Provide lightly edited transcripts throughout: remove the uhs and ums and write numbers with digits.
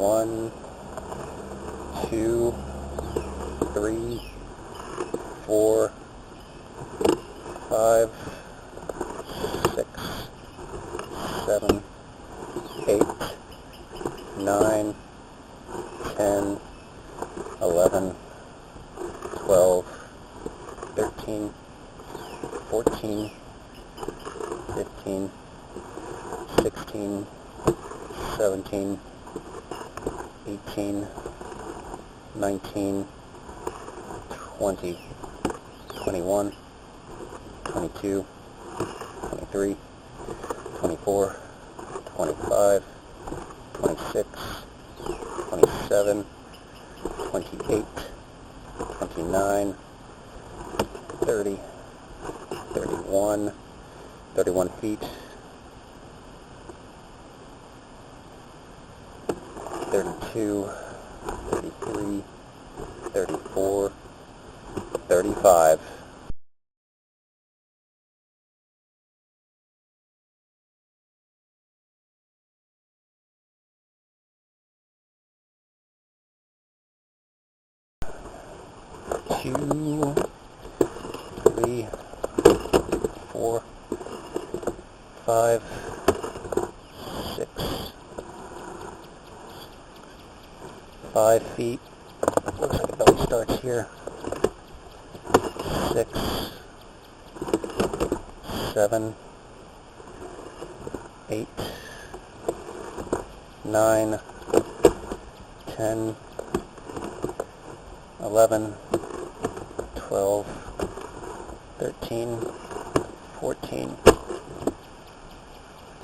1, 2, 3, 4, 5, 6, 7, 8, 9, 10, 11, 12, 13, 14, 15, 16, 17, 18, 19, 20, 21, 22, 23, 24, 25, 26, 27, 28, 29, 30, 31 feet, 32, 33, 34, 35. Two, 3, 4, 5, 6, 5 feet. Looks like the belly starts here. 6, 7, 8, 9, 10, 11, 12, 13, 14.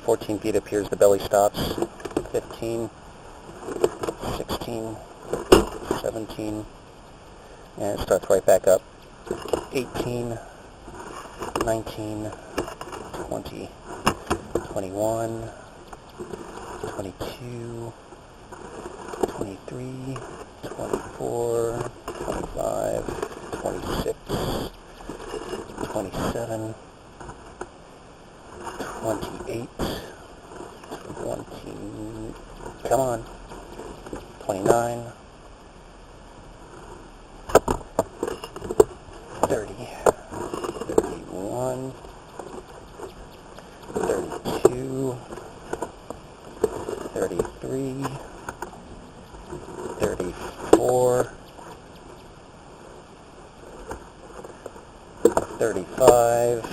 14 feet appears the belly stops. 15, 16, 17, and it starts right back up. 18, 19, 20, 21, 22, 23, 24, 25, 26, 27, 28, 20, come on, 29, 30, 31, 32, 33, 34, 35,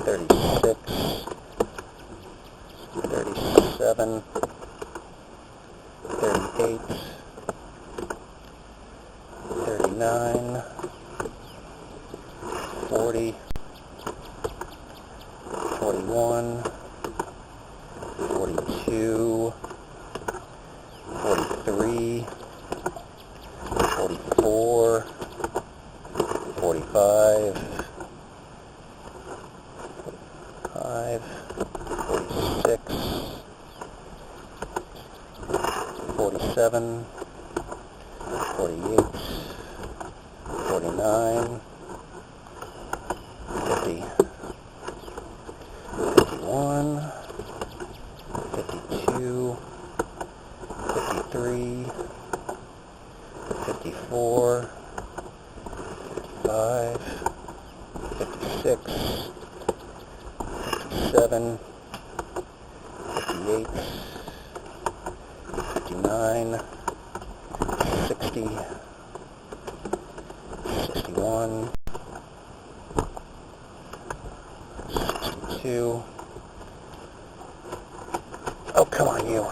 36, 37, 38, 39, 40, 41, 42, 43, 44, 45, 46, 47, 48, 49, 50, 51, 52, 53, 54, 55, 56, 57, 58, 59, 60, 61, 62. Oh, come on, you.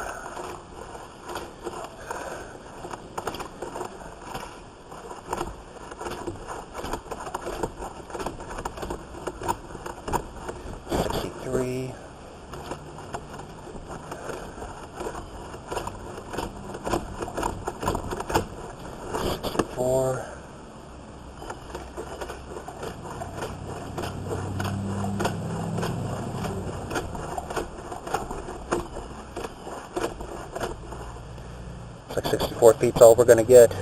63, 64, 64 feet's all we're going to get.